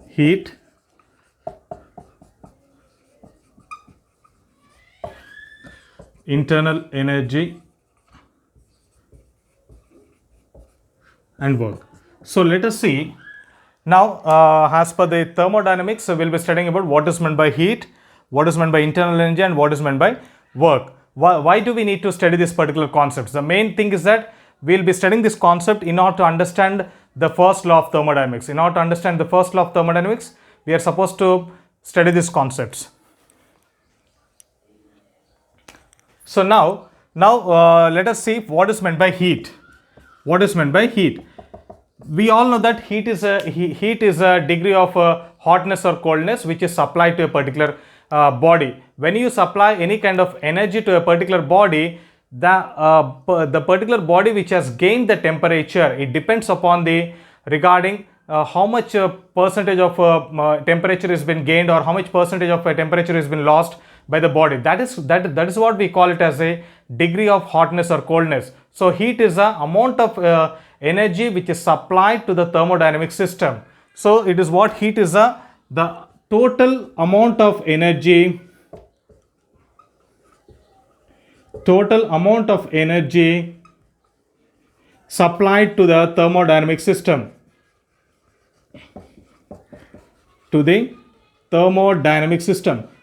Heat, internal energy and work. So let us see now, as per the thermodynamics, we will be studying about what is meant by heat, what is meant by internal energy, and what is meant by work. Why do we need to study this particular concepts? The main thing is that we will be studying this concept in order to understand the first law of thermodynamics. In order to understand the first law of thermodynamics, we are supposed to study these concepts. So now let us see what is meant by heat. What is meant by heat? We all know that heat is a degree of hotness or coldness which is supplied to a particular body. When you supply any kind of energy to a particular body, the particular body which has gained the temperature, it depends upon the regarding how much percentage of temperature has been gained or how much percentage of temperature has been lost by the body. That is what we call it as a degree of hotness or coldness. So heat is the amount of energy which is supplied to the thermodynamic system. So it is what heat is the total amount of energy supplied to the thermodynamic system.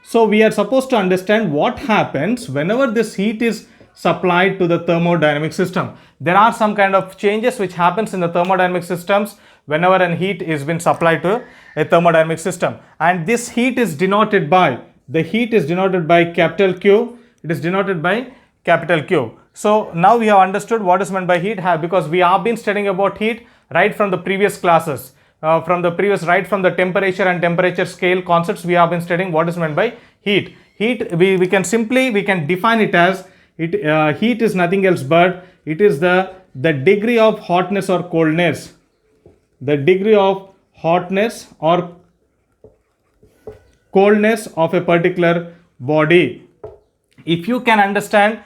So we are supposed to understand what happens whenever this heat is supplied to the thermodynamic system. There are some kind of changes which happens in the thermodynamic systems whenever an heat is been supplied to a thermodynamic system, and this heat is denoted by capital Q. It is denoted by capital Q. So now we have understood what is meant by heat, because we have been studying about heat right from the previous classes. Right from the temperature and temperature scale concepts, we have been studying what is meant by heat. Heat, we can define it as heat is nothing else but it is the degree of hotness or coldness. The degree of hotness or coldness of a particular body. If you can understand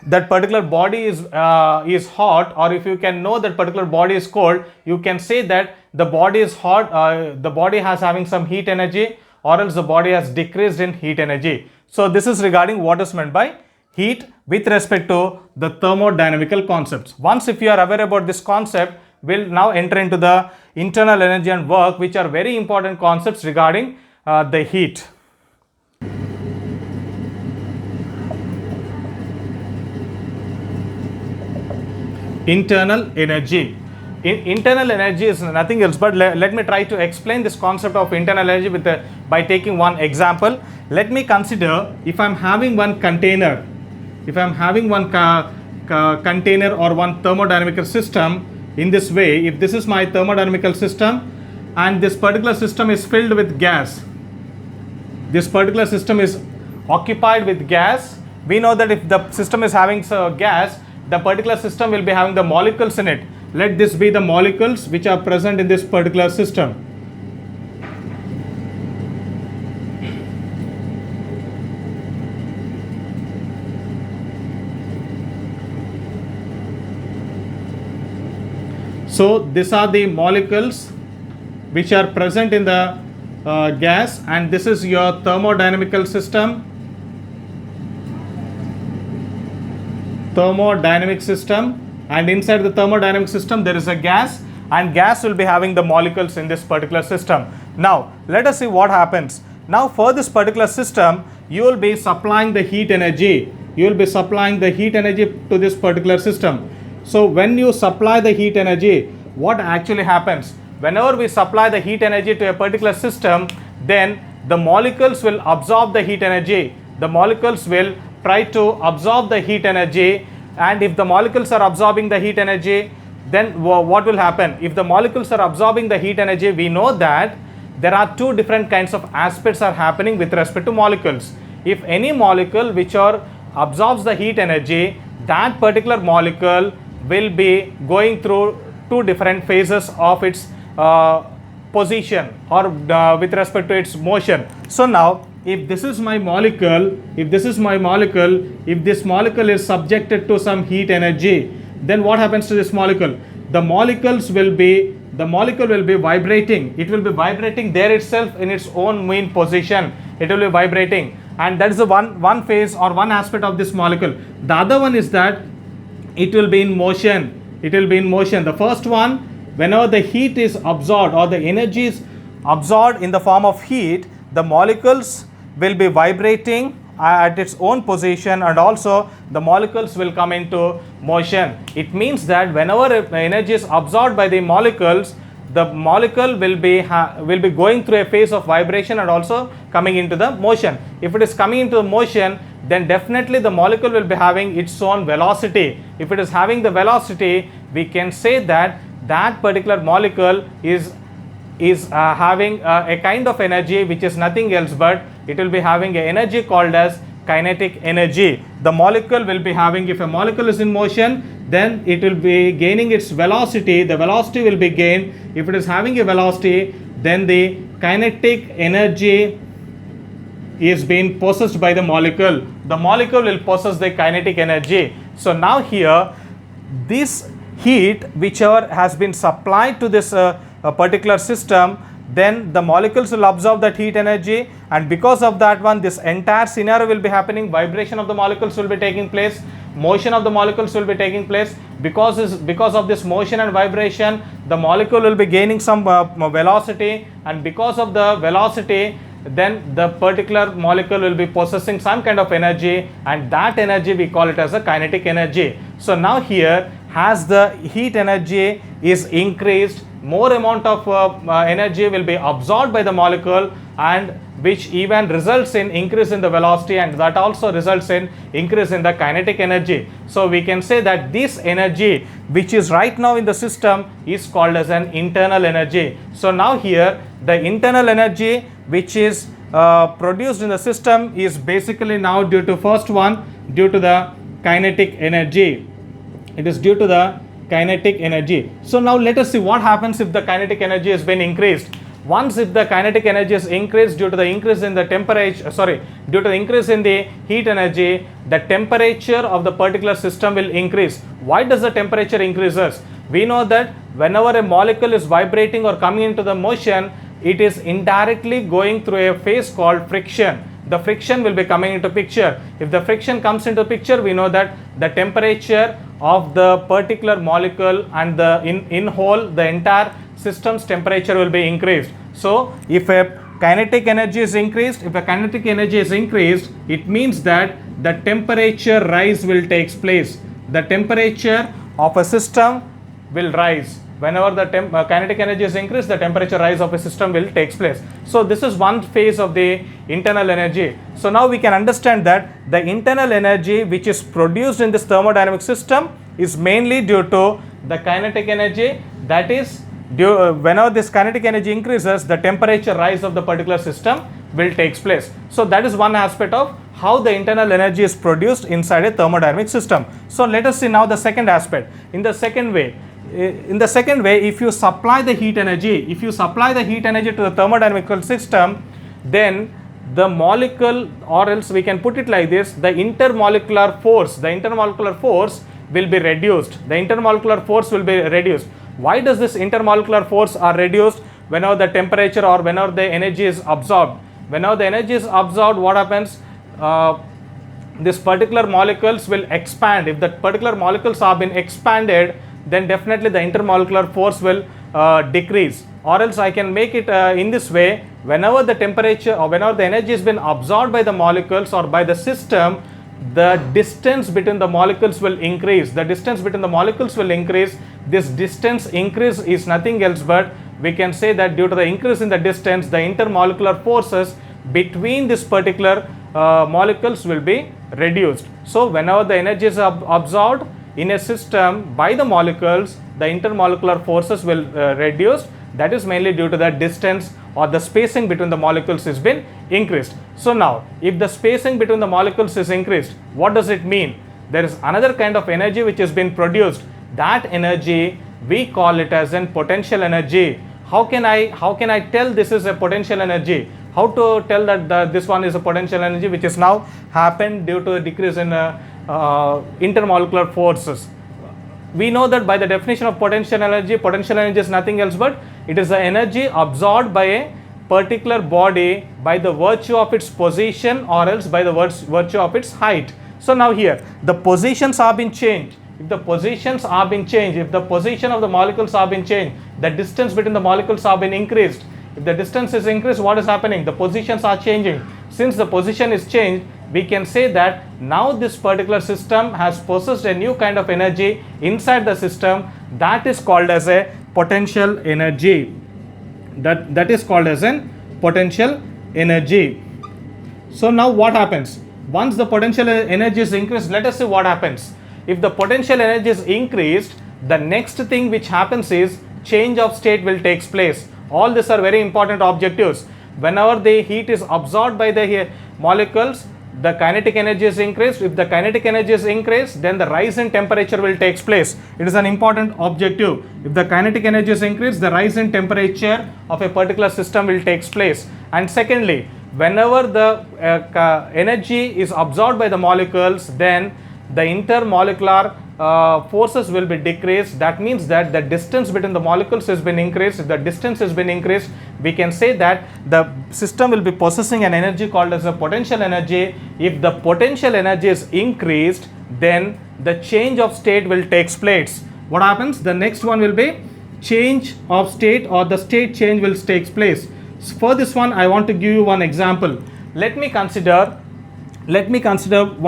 that particular body is hot, or if you can know that particular body is cold, you can say that the body is hot, the body has having some heat energy, or else the body has decreased in heat energy. So this is regarding what is meant by heat with respect to the thermodynamical concepts. Once if you are aware about this concept, we'll now enter into the internal energy and work, which are very important concepts regarding the heat. Internal energy. Internal energy is nothing else but let me try to explain this concept of internal energy by taking one example. Let me consider if I'm having one container, container or one thermodynamical system in this way. If this is my thermodynamical system and this particular system is filled with gas, this particular system is occupied with gas, we know that if the system is having gas, the particular system will be having the molecules in it. Let this be the molecules which are present in this particular system. So these are the molecules which are present in the gas, and this is your thermodynamical system. And inside the thermodynamic system there is a gas, and gas will be having the molecules in this particular system. Now let us see what happens. Now for this particular system, you will be supplying the heat energy. You will be supplying the heat energy to this particular system. So when you supply the heat energy, what actually happens? Whenever we supply the heat energy to a particular system, then the molecules will absorb the heat energy. The molecules will try to absorb the heat energy, and if the molecules are absorbing the heat energy, then what will happen? If the molecules are absorbing the heat energy, we know that there are two different kinds of aspects are happening with respect to molecules. If any molecule which absorbs the heat energy, that particular molecule will be going through two different phases of its position or with respect to its motion. So now if this is my molecule, if this molecule is subjected to some heat energy, then what happens to this molecule? The molecule will be vibrating. It will be vibrating there itself in its own mean position. It will be vibrating, and that is the one phase or one aspect of this molecule. The other one is that it will be in motion. The first one, whenever the heat is absorbed or the energy is absorbed in the form of heat, the molecules will be vibrating at its own position, and also the molecules will come into motion. It means that whenever energy is absorbed by the molecules, the molecule will be going through a phase of vibration and also coming into the motion. If it is coming into the motion, then definitely the molecule will be having its own velocity. If it is having the velocity, we can say that that particular molecule is having a kind of energy which is nothing else but it will be having an energy called as kinetic energy. The molecule will be having, if a molecule is in motion, then it will be gaining its velocity. The velocity will be gained. If it is having a velocity, then the kinetic energy is being possessed by the molecule. The molecule will possess the kinetic energy. So now here, this heat whichever has been supplied to this particular system, then the molecules will absorb that heat energy, and because of that one, this entire scenario will be happening. Vibration of the molecules will be taking place, motion of the molecules will be taking place. Because of this motion and vibration, the molecule will be gaining some velocity, and because of the velocity, then the particular molecule will be possessing some kind of energy, and that energy we call it as a kinetic energy. So now here, as the heat energy is increased, more amount of energy will be absorbed by the molecule, and which even results in increase in the velocity, and that also results in increase in the kinetic energy. So we can say that this energy which is right now in the system is called as an internal energy. So now here, the internal energy which is produced in the system is basically now due to first one, due to the kinetic energy. It is due to the kinetic energy. So now let us see what happens if the kinetic energy has been increased. Once if the kinetic energy is increased due to the increase in the temperature, due to the increase in the heat energy, the temperature of the particular system will increase. Why does the temperature increases? We know that whenever a molecule is vibrating or coming into the motion, it is indirectly going through a phase called friction. The friction will be coming into picture. If the friction comes into picture, we know that the temperature of the particular molecule and the in whole, the entire system's temperature will be increased. So if a kinetic energy is increased, it means that the temperature rise will take place. The temperature of a system will rise. Whenever the kinetic energy is increased, the temperature rise of a system will take place. So this is one phase of the internal energy. So now we can understand that the internal energy which is produced in this thermodynamic system is mainly due to the kinetic energy. That is, whenever this kinetic energy increases, the temperature rise of the particular system will take place. So that is one aspect of how the internal energy is produced inside a thermodynamic system. So let us see now the second aspect. In the second way, if you supply the heat energy, to the thermodynamical system, then the molecule, or else we can put it like this, the intermolecular force will be reduced. Why does this intermolecular force are reduced? Whenever the temperature or whenever the energy is absorbed. Whenever the energy is absorbed, what happens? This particular molecules will expand. If the particular molecules have been expanded, then definitely the intermolecular force will decrease. Or else I can make it in this way: whenever the temperature or whenever the energy has been absorbed by the molecules or by the system, the distance between the molecules will increase. This distance increase is nothing else but we can say that due to the increase in the distance, the intermolecular forces between this particular molecules will be reduced. So whenever the energy is absorbed in a system by the molecules, the intermolecular forces will reduce. That is mainly due to the distance or the spacing between the molecules has been increased. So now, if the spacing between the molecules is increased, what does it mean? There is another kind of energy which has been produced. That energy we call it as a potential energy. How can I tell this is a potential energy? how to tell that this one is a potential energy which is now happened due to a decrease in intermolecular forces? We know that by the definition of potential energy is nothing else but it is the energy absorbed by a particular body by the virtue of its position or else by the virtue of its height. So now here the positions have been changed. If the positions have been changed, if the position of the molecules have been changed, the distance between the molecules have been increased. If the distance is increased, what is happening? The positions are changing. Since the position is changed, we can say that now this particular system has possessed a new kind of energy inside the system that is called as a potential energy. That is called as an potential energy. So now what happens? Once the potential energy is increased, let us see what happens. If the potential energy is increased, the next thing which happens is change of state will take place. All these are very important objectives. Whenever the heat is absorbed by the molecules, the kinetic energy is increased. If the kinetic energy is increased, then the rise in temperature will take place. It is an important objective. If the kinetic energy is increased, the rise in temperature of a particular system will take place. And secondly, whenever the energy is absorbed by the molecules, then the intermolecular forces will be decreased. That means that the distance between the molecules has been increased. If the distance has been increased, we can say that the system will be possessing an energy called as a potential energy. If the potential energy is increased, then the change of state will take place. What happens? The next one will be change of state, or the state change will take place. For this one, I want to give you one example. Let me consider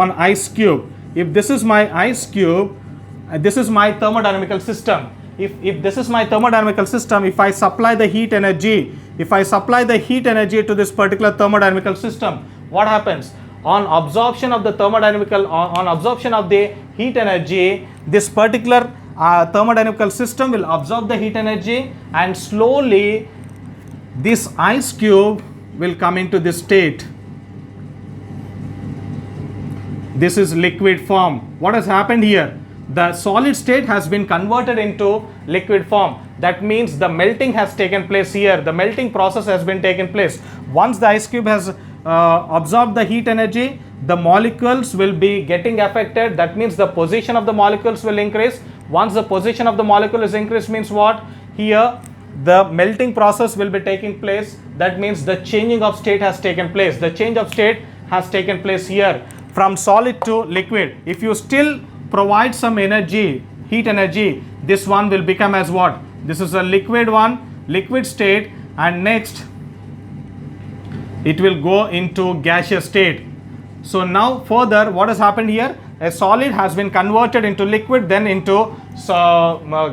one ice cube. If this is my ice cube, this is my thermodynamical system. If this is my thermodynamical system, if I supply the heat energy, to this particular thermodynamical system, what happens? On absorption of the heat energy, this particular thermodynamical system will absorb the heat energy, and slowly this ice cube will come into this state. This is liquid form. What has happened here? The solid state has been converted into liquid form. That means the melting has taken place here. The melting process has been taken place. Once the ice cube has absorbed the heat energy, the molecules will be getting affected. That means the position of the molecules will increase. Once the position of the molecule is increased, means what? Here the melting process will be taking place. That means the changing of state has taken place. The change of state has taken place here from solid to liquid. If you still provide some energy, heat energy, this one will become as what? This is a liquid one, liquid state, and next it will go into gaseous state. So now further, what has happened here? A solid has been converted into liquid, then into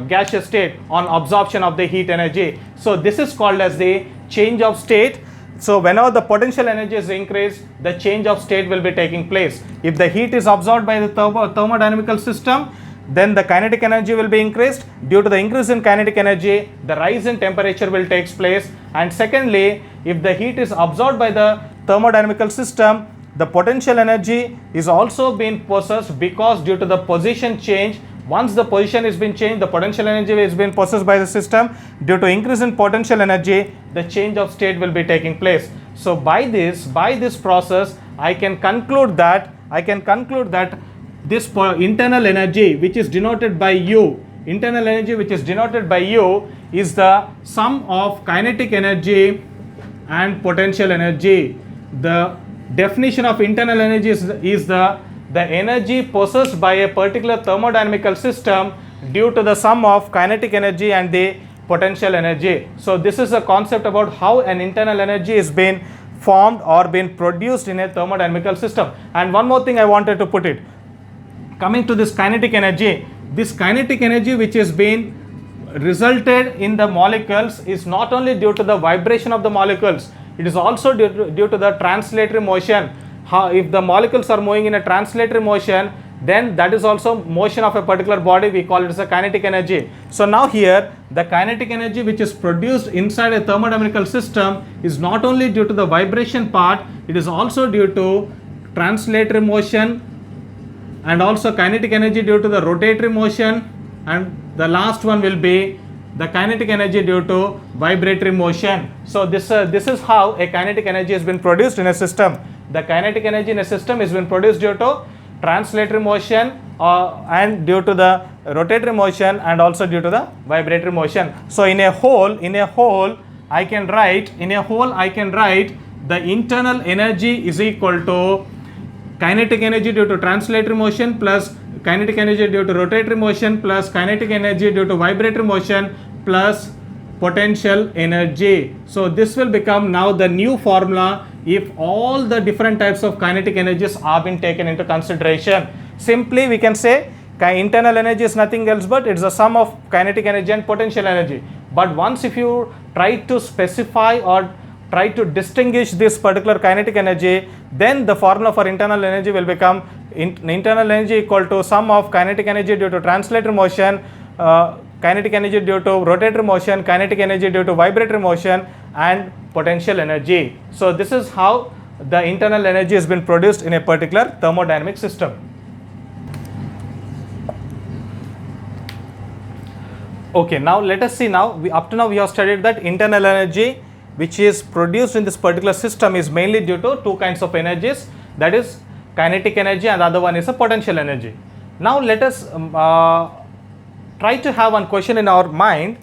gaseous state on absorption of the heat energy. So this is called as the change of state. So whenever the potential energy is increased, the change of state will be taking place. If the heat is absorbed by the thermodynamical system, then the kinetic energy will be increased. Due to the increase in kinetic energy, the rise in temperature will take place. And secondly, if the heat is absorbed by the thermodynamical system, the potential energy is also being possessed, because due to the position change, once the position has been changed, the potential energy is being possessed by the system. Due to increase in potential energy, the change of state will be taking place. So by this process, I can conclude that this internal energy, which is denoted by U, is the sum of kinetic energy and potential energy. The definition of internal energy is the energy possessed by a particular thermodynamical system due to the sum of kinetic energy and the potential energy. So this is a concept about how an internal energy is being formed or being produced in a thermodynamical system. And one more thing I wanted to put it. Coming to this kinetic energy which is being resulted in the molecules is not only due to the vibration of the molecules, it is also due to the translatory motion. If the molecules are moving in a translatory motion, then that is also motion of a particular body. We call it as a kinetic energy. So now here, the kinetic energy which is produced inside a thermodynamical system is not only due to the vibration part, it is also due to translatory motion, and also kinetic energy due to the rotatory motion, and the last one will be the kinetic energy due to vibratory motion. So this is how a kinetic energy has been produced in a system. The kinetic energy in a system has been produced due to translatory motion and due to the rotatory motion and also due to the vibratory motion. So in a whole I can write the internal energy is equal to kinetic energy due to translatory motion plus kinetic energy due to rotatory motion plus kinetic energy due to vibratory motion plus potential energy. So this will become now the new formula if all the different types of kinetic energies are been taken into consideration. Simply we can say internal energy is nothing else but it's the sum of kinetic energy and potential energy. But once if you try to specify or try to distinguish this particular kinetic energy, then the formula for internal energy will become internal energy equal to sum of kinetic energy due to translatory motion, kinetic energy due to rotatory motion, kinetic energy due to vibratory motion and potential energy. So this is how the internal energy has been produced in a particular thermodynamic system. Okay, now let us see now, up to now we have studied that internal energy which is produced in this particular system is mainly due to two kinds of energies, that is kinetic energy and the other one is a potential energy. Now let us try to have one question in our mind.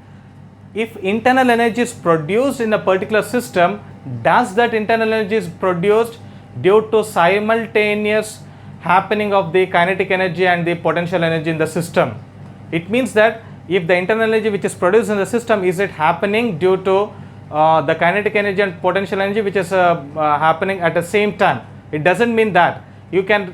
If internal energy is produced in a particular system, does that internal energy is produced due to simultaneous happening of the kinetic energy and the potential energy in the system? It means that if the internal energy which is produced in the system, is it happening due to the kinetic energy and potential energy which is happening at the same time? It doesn't mean that. You can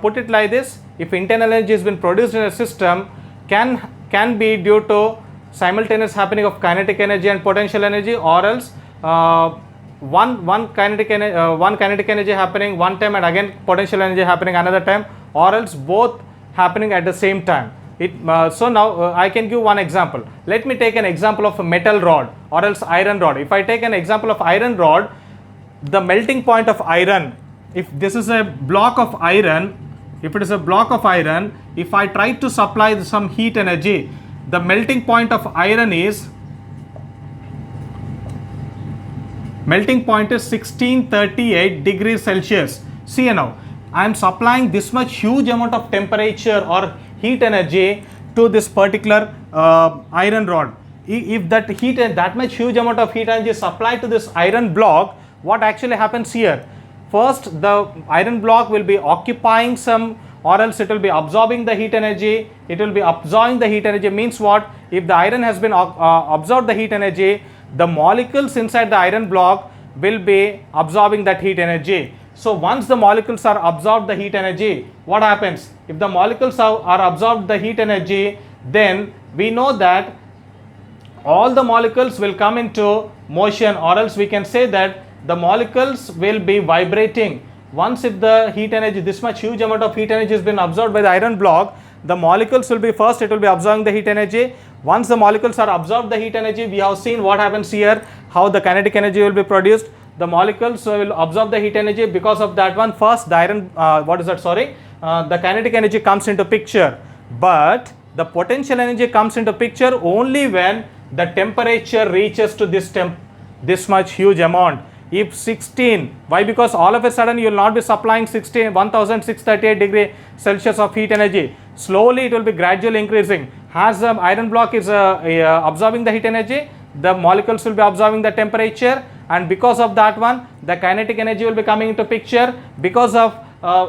put it like this: if internal energy has been produced in a system, can be due to simultaneous happening of kinetic energy and potential energy, or else one kinetic energy happening one time and again potential energy happening another time, or else both happening at the same time. So now I can give one example. Let me take an example of a metal rod or else iron rod. If I take an example of iron rod, the melting point of iron, if this is a block of iron, if it is a block of iron, if I try to supply some heat energy, the melting point of iron is 1638 degrees Celsius. See now, I am supplying this much huge amount of temperature or heat energy to this particular iron rod. If that much huge amount of heat energy is supplied to this iron block, what actually happens here? First, the iron block will be occupying some, or else it will be absorbing the heat energy. It will be absorbing the heat energy means what? If the iron has been absorbed the heat energy, the molecules inside the iron block will be absorbing that heat energy. So once the molecules are absorbed the heat energy, what happens? If the molecules are absorbed the heat energy, then we know that all the molecules will come into motion, or else we can say that the molecules will be vibrating. Once if the heat energy, this much huge amount of heat energy has been absorbed by the iron block, the molecules will be first, it will be absorbing the heat energy. Once the molecules are absorbed the heat energy, we have seen what happens here, how the kinetic energy will be produced. The molecules will absorb the heat energy. Because of that one, first the iron, the kinetic energy comes into picture. But the potential energy comes into picture only when the temperature reaches to this much huge amount. If 16, why? Because all of a sudden you will not be supplying 1638 degrees Celsius of heat energy. Slowly it will be gradually increasing. As the iron block is absorbing the heat energy, the molecules will be absorbing the temperature, and because of that one, the kinetic energy will be coming into picture. Because of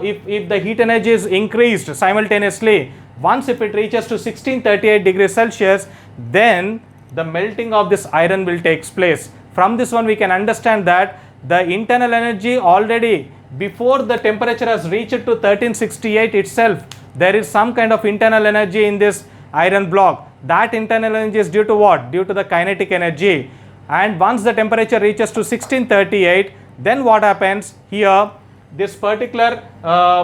if the heat energy is increased simultaneously, once if it reaches to 1638 degrees Celsius, then the melting of this iron will take place. From this one we can understand that the internal energy already before the temperature has reached to 1368 itself, there is some kind of internal energy in this iron block. That internal energy is due to what? Due to the kinetic energy. And once the temperature reaches to 1638, then what happens here? This particular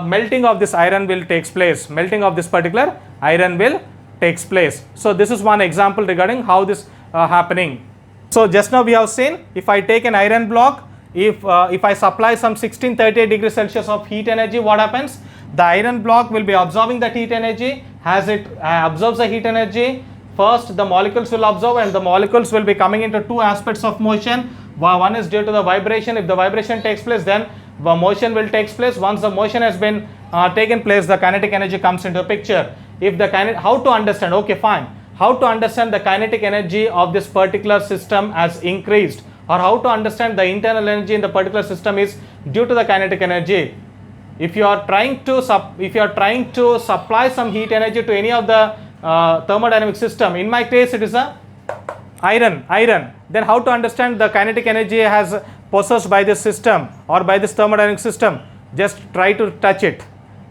melting of this iron will takes place. Melting of this particular iron will takes place. So this is one example regarding how this happening. So just now we have seen, if I take an iron block, if I supply some 1638 degrees Celsius of heat energy, what happens? The iron block will be absorbing that heat energy. As it absorbs the heat energy, First, the molecules will absorb, and the molecules will be coming into two aspects of motion. One is due to the vibration. If the vibration takes place, then the motion will take place. Once the motion has been taken place, the kinetic energy comes into the picture. If the how to understand? Okay, fine. How to understand the kinetic energy of this particular system has increased, or how to understand the internal energy in the particular system is due to the kinetic energy. If you are trying to supply some heat energy to any of the thermodynamic system, in my case it is a iron, then how to understand the kinetic energy has possessed by this system or by this thermodynamic system? Just try to touch it.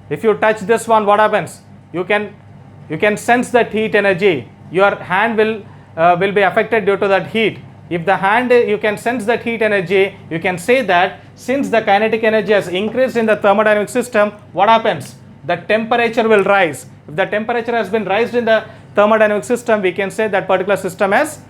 If you touch this one, what happens? You can sense that heat energy. Your hand will be affected due to that heat. If the hand, you can sense that heat energy, you can say that since the kinetic energy has increased in the thermodynamic system, what happens? The temperature will rise. If the temperature has been raised in the thermodynamic system, we can say that particular system has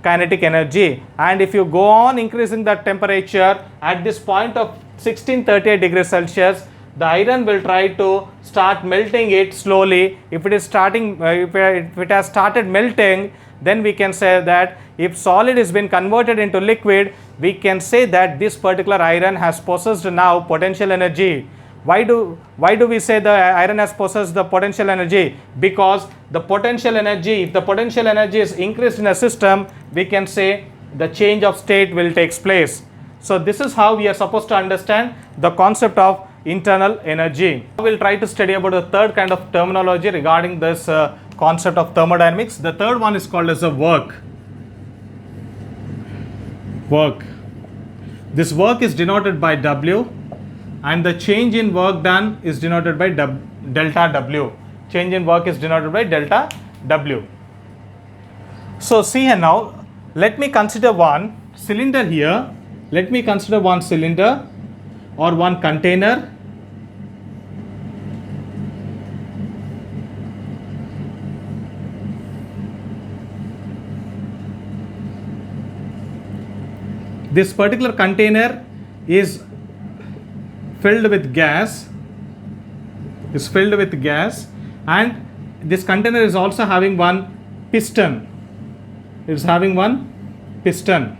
kinetic energy. And if you go on increasing the temperature at this point of 1638 degrees Celsius, the iron will try to start melting it slowly. If it is starting, if it has started melting, then we can say that if solid is been converted into liquid, we can say that this particular iron has possessed now potential energy. Why do we say the iron has possessed the potential energy? Because the potential energy, if the potential energy is increased in a system, we can say the change of state will take place. So this is how we are supposed to understand the concept of internal energy. We will try to study about the third kind of terminology regarding this concept of thermodynamics. The third one is called as a work. This work is denoted by W, and the change in work done is denoted by delta W. Change in work is denoted by delta W. So see here now, let me consider one cylinder here. Let me consider one cylinder or one container. This particular container is filled with gas, and this container is also having one piston. It is having one piston.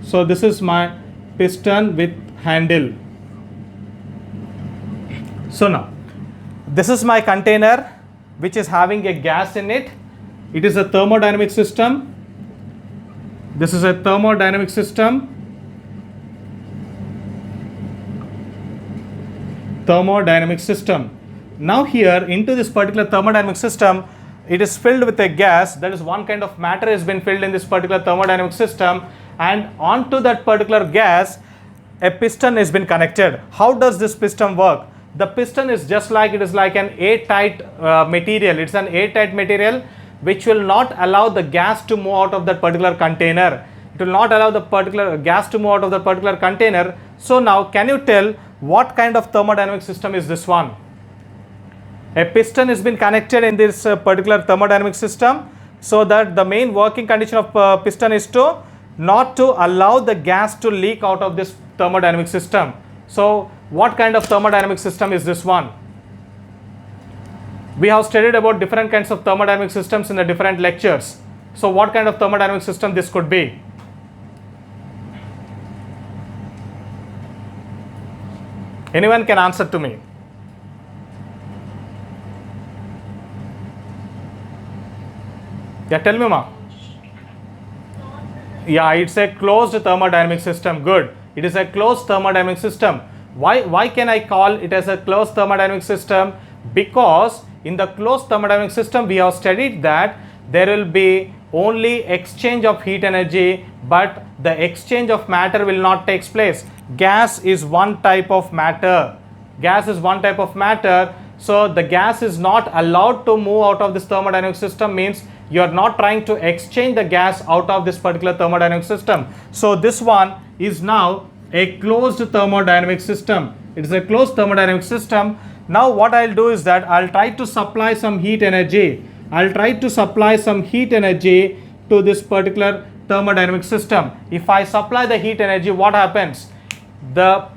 So this is my piston with handle. So now this is my container which is having a gas in it. It is a thermodynamic system. This is a thermodynamic system. Now here into this particular thermodynamic system, it is filled with a gas. That is one kind of matter has been filled in this particular thermodynamic system, and onto that particular gas a piston has been connected. How does this piston work? The piston is just like, it is like an airtight material. It's an airtight material which will not allow the gas to move out of that particular container. It will not allow the particular gas to move out of the particular container. So now can you tell what kind of thermodynamic system is this one? A piston has been connected in this particular thermodynamic system, so that the main working condition of piston is to not to allow the gas to leak out of this thermodynamic system. So what kind of thermodynamic system is this one? We have studied about different kinds of thermodynamic systems in the different lectures. So what kind of thermodynamic system this could be? Anyone can answer to me. Yeah, tell me, ma. Yeah, it's a closed thermodynamic system. Good. It is a closed thermodynamic system. Why can I call it as a closed thermodynamic system? Because in the closed thermodynamic system, we have studied that there will be only exchange of heat energy, but the exchange of matter will not take place. Gas is one type of matter. So the gas is not allowed to move out of this thermodynamic system, means you are not trying to exchange the gas out of this particular thermodynamic system. So this one is now a closed thermodynamic system. It is a closed thermodynamic system. Now what I'll do is that I'll try to supply some heat energy. To this particular thermodynamic system. If I supply the heat energy, what happens? The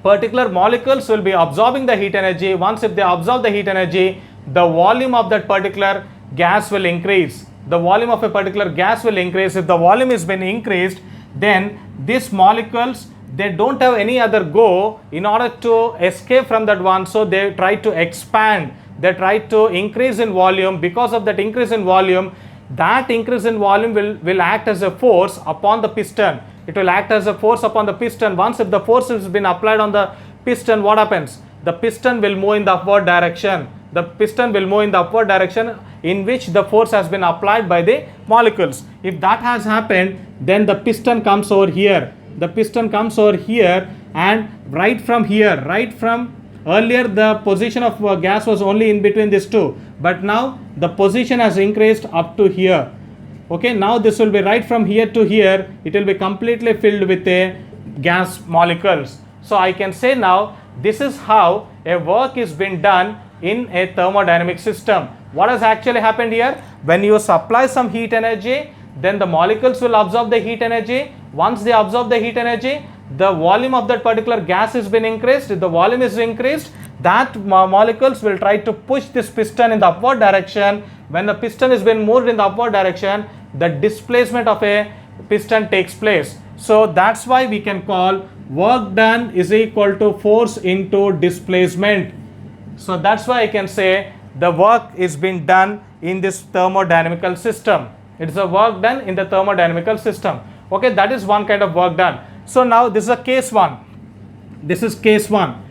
particular molecules will be absorbing the heat energy. Once if they absorb the heat energy, the volume of that particular gas will increase. The volume of a particular gas will increase. If the volume has been increased, then these molecules, they don't have any other go in order to escape from that one, so they try to expand, they try to increase in volume. Because of that increase in volume, that increase in volume will act as a force upon the piston. It will act as a force upon the piston. Once if the force has been applied on the piston, what happens? The piston will move in the upward direction. The piston will move in the upward direction in which the force has been applied by the molecules. If that has happened, then the piston comes over here. The piston comes over here, and right from here, right from earlier the position of gas was only in between these two, but now the position has increased up to here. Okay, now this will be right from here to here, it will be completely filled with a gas molecules. So I can say now this is how a work is being done in a thermodynamic system. What has actually happened here? When you supply some heat energy, then the molecules will absorb the heat energy. Once they absorb the heat energy, the volume of that particular gas has been increased. If the volume is increased, that molecules will try to push this piston in the upward direction. When the piston has been moved in the upward direction, the displacement of a piston takes place. So that's why we can call work done is equal to force into displacement. So that's why I can say the work is being done in this thermodynamical system. It is a work done in the thermodynamical system. Okay, that is one kind of work done. So now this is a case 1. This is case 1.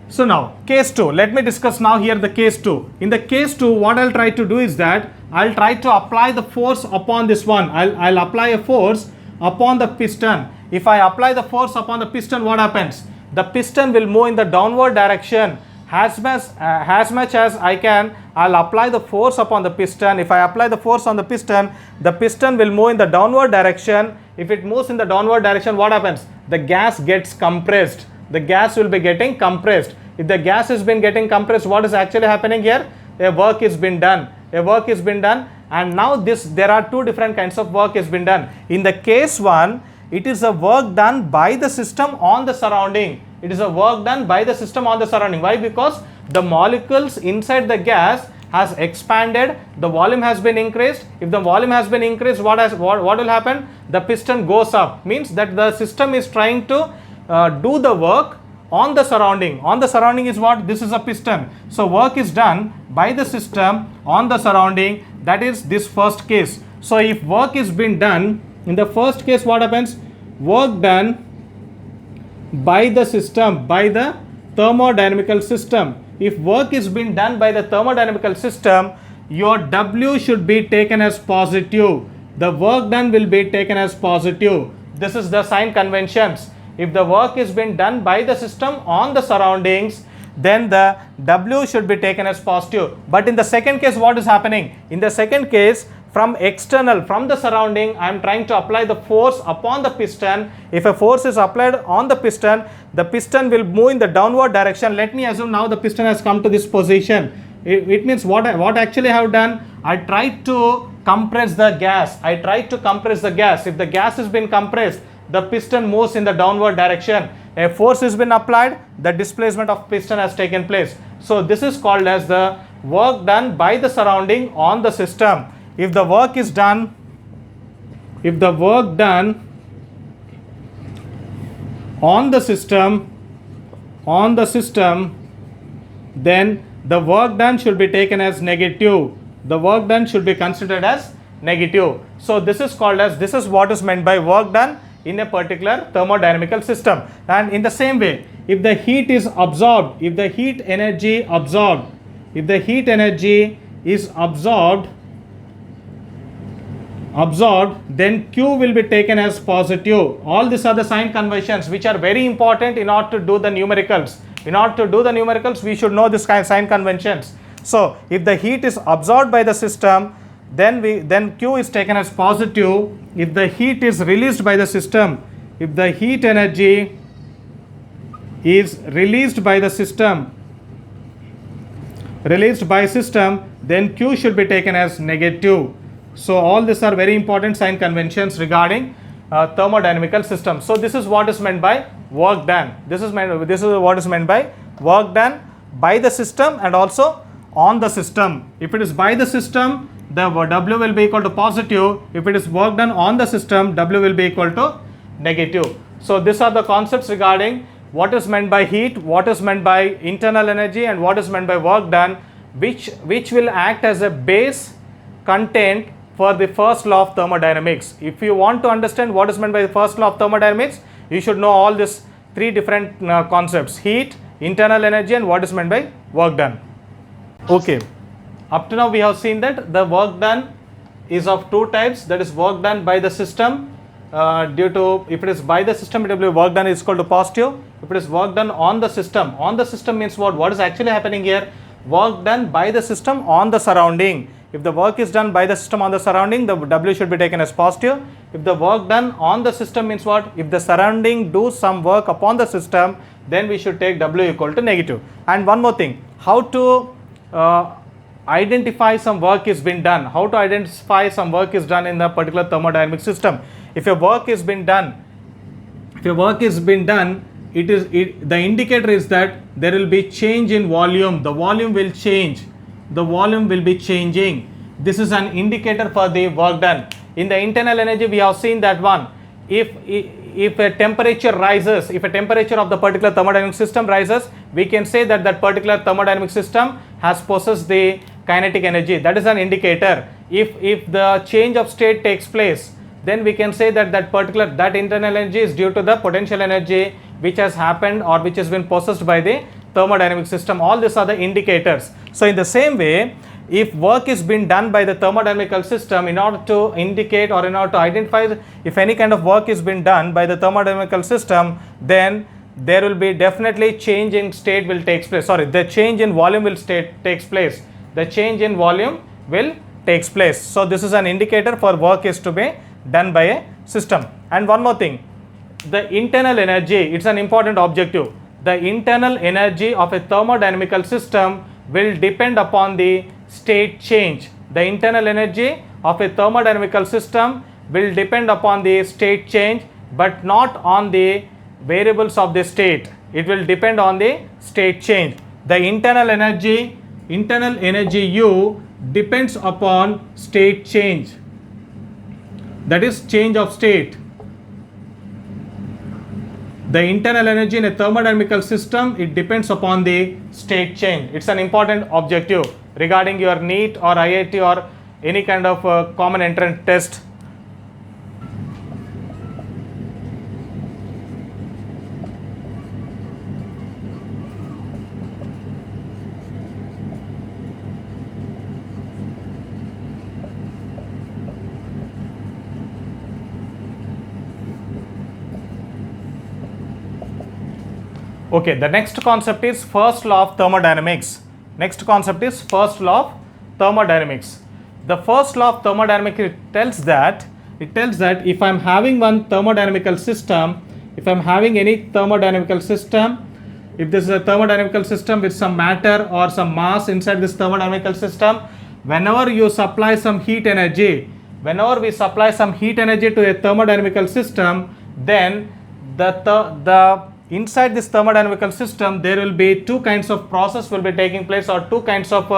So now case 2. Let me discuss now here the case 2. In the case 2, what I'll try to do is that I'll try to apply the force upon this one. I'll apply a force upon the piston. If I apply the force upon the piston, what happens? The piston will move in the downward direction. As much as I can, I'll apply the force upon the piston. If I apply the force on the piston will move in the downward direction. If it moves in the downward direction, what happens? The gas gets compressed. The gas will be getting compressed. If the gas has been getting compressed, what is actually happening here? A work is been done. A work is been done, and now there are two different kinds of work has been done. In the case 1, it is a work done by the system on the surrounding. It is a work done by the system on the surrounding. Why? Because the molecules inside the gas has expanded, the volume has been increased. If the volume has been increased, what will happen? The piston goes up. Means that the system is trying to do the work on the surrounding. On the surrounding is what? This is a piston. So work is done by the system on the surrounding. That is this first case. So if work is being done in the first case, what happens? Work done by the system, by the thermodynamical system. If work is being done by the thermodynamical system, your W should be taken as positive. The work done will be taken as positive. This is the sign conventions. If the work is being done by the system on the surroundings, then the W should be taken as positive. But in the second case, what is happening? In the second case, from external, from the surrounding, I am trying to apply the force upon the piston. If a force is applied on the piston will move in the downward direction. Let me assume now the piston has come to this position. It means what actually I have done? I tried to compress the gas. I tried to compress the gas. If the gas has been compressed, the piston moves in the downward direction. A force has been applied, the displacement of piston has taken place. So this is called as the work done by the surrounding on the system. If the work is done, on the system, then the work done should be taken as negative. The work done should be considered as negative. So this is called as, this is what is meant by work done in a particular thermodynamical system. And in the same way, if the heat is absorbed, if the heat energy is absorbed, then Q will be taken as positive. All these are the sign conventions which are very important in order to do the numericals. In order to do the numericals, we should know this kind of sign conventions. So if the heat is absorbed by the system, then Q is taken as positive. If the heat is released by the system, if the heat energy is released by the system, then Q should be taken as negative. So all these are very important sign conventions regarding thermodynamical systems. So this is what is meant by work done. This is what is meant by work done by the system and also on the system. If it is by the system, the W will be equal to positive. If it is work done on the system, W will be equal to negative. So these are the concepts regarding what is meant by heat, what is meant by internal energy, and what is meant by work done, which will act as a base content for the first law of thermodynamics. If you want to understand what is meant by the first law of thermodynamics, you should know all these three different concepts: heat, internal energy, and what is meant by work done. Okay, up to now we have seen that the work done is of two types, that is work done by the system. Due to, if it is by the system, it will be work done is equal to positive. If it is work done on the system means what is actually happening here? Work done by the system on the surrounding. If the work is done by the system on the surrounding, the W should be taken as positive. If the work done on the system means what? If the surrounding do some work upon the system, then we should take W equal to negative. And one more thing, how to identify some work is been done, how to identify some work is done in the particular thermodynamic system. If your work has been done, the indicator is that there will be change in volume. The volume will change. The volume will be changing. This is an indicator for the work done. In the internal energy, we have seen that one. If a temperature rises, if a temperature of the particular thermodynamic system rises, we can say that that particular thermodynamic system has possessed the kinetic energy. That is an indicator. If the change of state takes place, then we can say that that internal energy is due to the potential energy which has happened or which has been possessed by the thermodynamic system. All these are the indicators. So in the same way, if work is being done by the thermodynamical system, in order to indicate or in order to identify if any kind of work is being done by the thermodynamical system, then there will be definitely change in state will take place. Sorry, the change in volume will takes place. The change in volume will takes place. So this is an indicator for work is to be done by a system. And one more thing, the internal energy, it's an important objective. The internal energy of a thermodynamical system will depend upon the state change. The internal energy of a thermodynamical system will depend upon the state change, but not on the variables of the state. It will depend on the state change. The internal energy U depends upon state change. That is change of state. The internal energy in a thermodynamical system, it depends upon the state change. It's an important objective regarding your NEET or IIT or any kind of common entrance test. Okay, the next concept is first law of thermodynamics. Next concept is first law of thermodynamics. The first law of thermodynamics, it tells that if I am having one thermodynamical system, if I am having any thermodynamical system, if this is a thermodynamical system with some matter or some mass inside this thermodynamical system, whenever you supply some heat energy, whenever we supply some heat energy to a thermodynamical system, then the inside this thermodynamical system there will be two kinds of process will be taking place, or two kinds of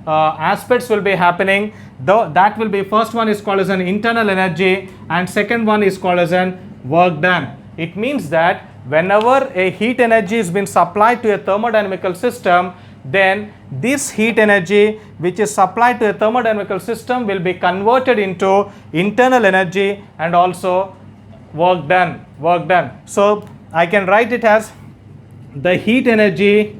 aspects will be happening. That will be, first one is called as an internal energy and second one is called as an work done. It means that whenever a heat energy is being supplied to a thermodynamical system, then this heat energy which is supplied to a thermodynamical system will be converted into internal energy and also work done. So I can write it as the heat energy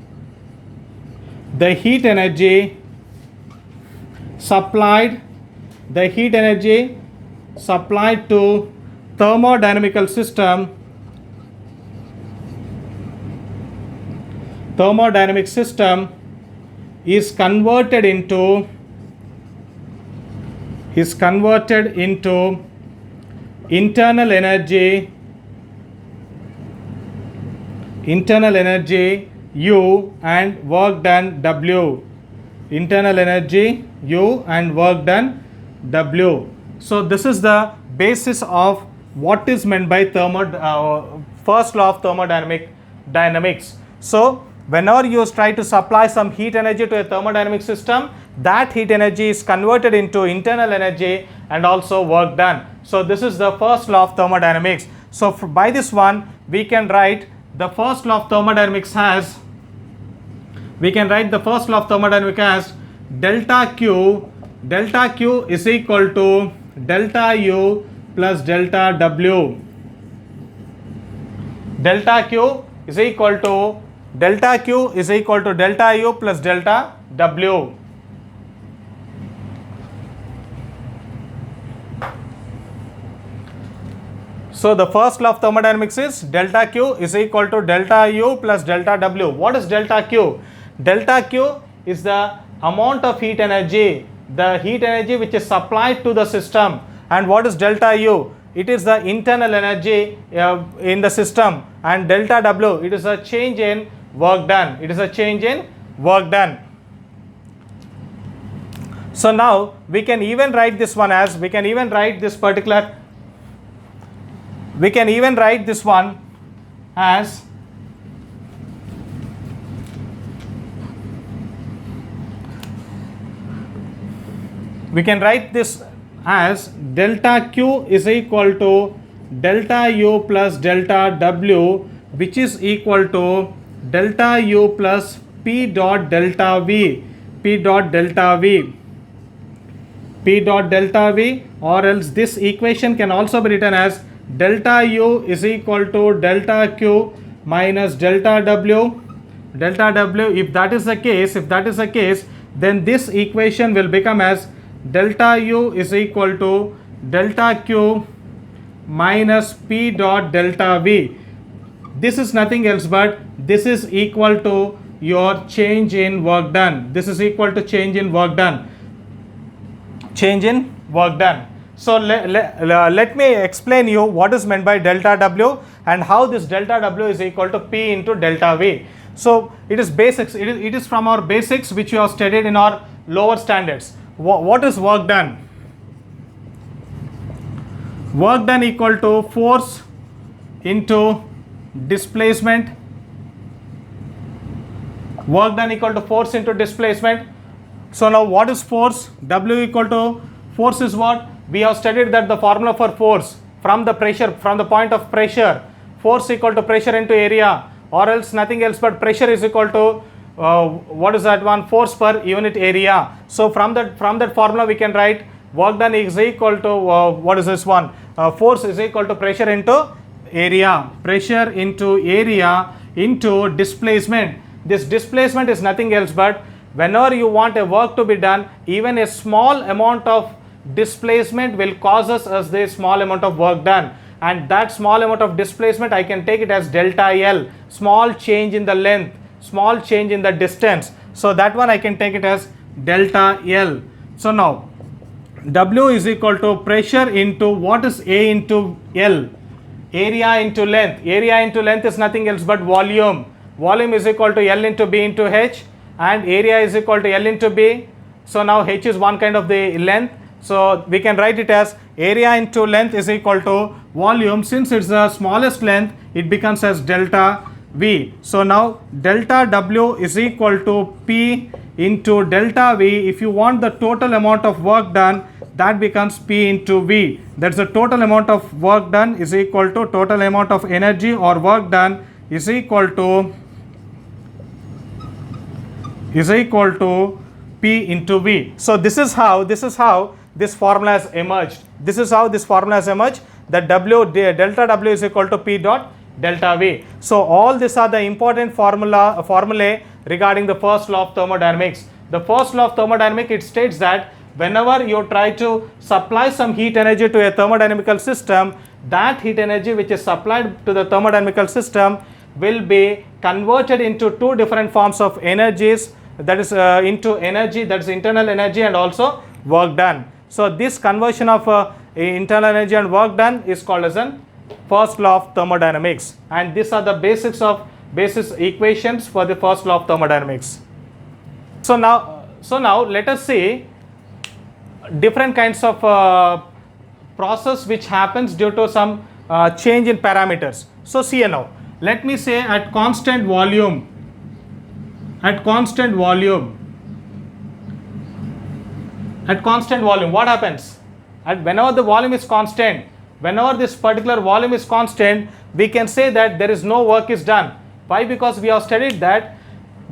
supplied to thermodynamical system is converted into internal energy U and work done W. Internal energy U and work done W. So this is the basis of what is meant by first law of thermodynamics. So whenever you try to supply some heat energy to a thermodynamic system, that heat energy is converted into internal energy and also work done. So this is the first law of thermodynamics. So by this one, we can write the first law of thermodynamics as, delta Q is equal to delta U plus delta W. Delta Q is equal to delta U plus delta W. So the first law of thermodynamics is delta Q is equal to delta U plus delta W. What is delta Q? Delta Q is the amount of heat energy, the heat energy which is supplied to the system. And what is delta U? It is the internal energy in the system. And delta W, it is a change in work done. So now we can even write this one as, we can even write this one as delta Q is equal to delta U plus delta W, which is equal to delta U plus P dot delta V, or else this equation can also be written as delta U is equal to delta Q minus delta W. If that is the case, then this equation will become as delta U is equal to delta Q minus P dot delta V. This is nothing else but this is equal to your change in work done. So let me explain you what is meant by delta W and how this delta W is equal to P into delta V. So it is basics. It is from our basics which you have studied in our lower standards. What is work done? Work done equal to force into displacement. So now what is force? W equal to force is what? We have studied that the formula for force from the point of pressure, force equal to pressure into area, or else nothing else but pressure is equal to what is that one? Force per unit area. So from that formula we can write work done is equal to what is this one? Force is equal to pressure into area into displacement. This displacement is nothing else but whenever you want a work to be done, even a small amount of displacement will cause us this small amount of work done, and that small amount of displacement I can take it as delta L, small change in the length, small change in the distance. So that one I can take it as delta L. So now W is equal to pressure into what is A into L, area into length. Area into length is nothing else but volume. Volume is equal to L into B into H, and area is equal to L into B. So now H is one kind of the length. So we can write it as area into length is equal to volume. Since it's the smallest length, it becomes as delta V. So now delta W is equal to P into delta V. If you want the total amount of work done, that becomes P into V. That's the total amount of work done is equal to total amount of energy or work done is equal to P into V. So this is how this formula has emerged. That delta W is equal to P dot delta V. So all these are the important formulae regarding the first law of thermodynamics. The first law of thermodynamics, it states that whenever you try to supply some heat energy to a thermodynamical system, that heat energy which is supplied to the thermodynamical system will be converted into two different forms of energies, that is into energy, that is internal energy, and also work done. So this conversion of internal energy and work done is called as an first law of thermodynamics, and these are the basis equations for the first law of thermodynamics. So now let us see different kinds of process which happens due to some change in parameters. So see now, let me say at constant volume, at constant volume, what happens? At whenever the volume is constant, whenever this particular volume is constant, we can say that there is no work is done. Why? Because we have studied that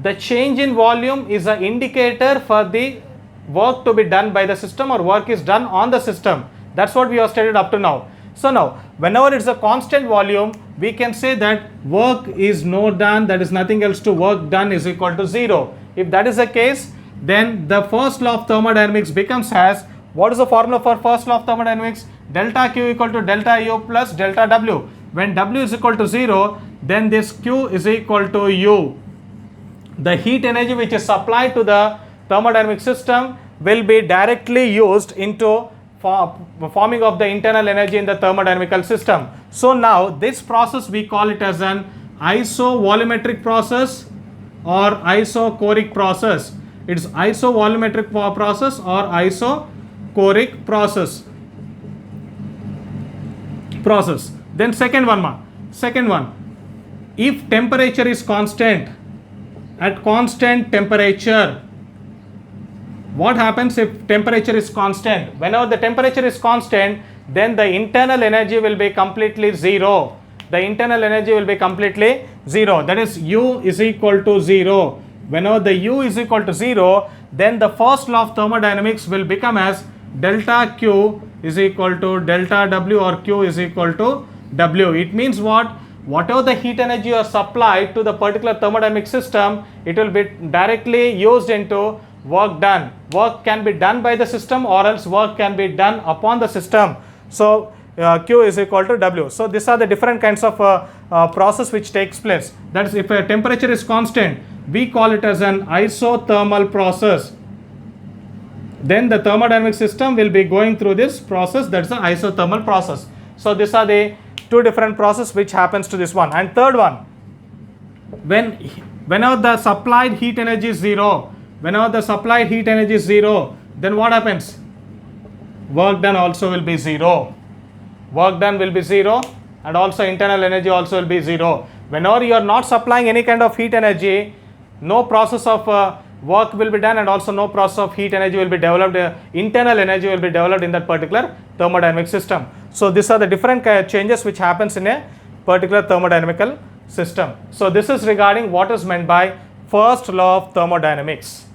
the change in volume is an indicator for the work to be done by the system, or work is done on the system. That's what we have studied up to now. So now, whenever it's a constant volume, we can say that work is no done, that is nothing else to work done is equal to 0. If that is the case, then the first law of thermodynamics becomes as, what is the formula for first law of thermodynamics? Delta Q equal to delta U plus delta W. When W is equal to 0, then this Q is equal to U. The heat energy which is supplied to the thermodynamic system will be directly used into forming of the internal energy in the thermodynamical system. So now this process we call it as an isovolumetric process or isochoric process. It's isovolumetric process or isochoric process. Then second one, if temperature is constant, at constant temperature, what happens if temperature is constant? Whenever the temperature is constant, then the internal energy will be completely zero. The internal energy will be completely zero. That is, U is equal to 0. Whenever the U is equal to 0, then the first law of thermodynamics will become as delta Q is equal to delta W, or Q is equal to W. It means what? Whatever the heat energy are supplied to the particular thermodynamic system, it will be directly used into work done. Work can be done by the system, or else work can be done upon the system. So Q is equal to W. So these are the different kinds of process which takes place. That is, if a temperature is constant, we call it as an isothermal process. Then the thermodynamic system will be going through this process, that's the isothermal process. So these are the two different processes which happens to this one. And third one, whenever the supplied heat energy is 0, then what happens? Work done also will be 0. Work done will be 0, and also internal energy also will be 0. Whenever you are not supplying any kind of heat energy, no process of work will be done, and also no process of heat energy will be developed, internal energy will be developed in that particular thermodynamic system. So these are the different changes which happens in a particular thermodynamical system. So this is regarding what is meant by first law of thermodynamics.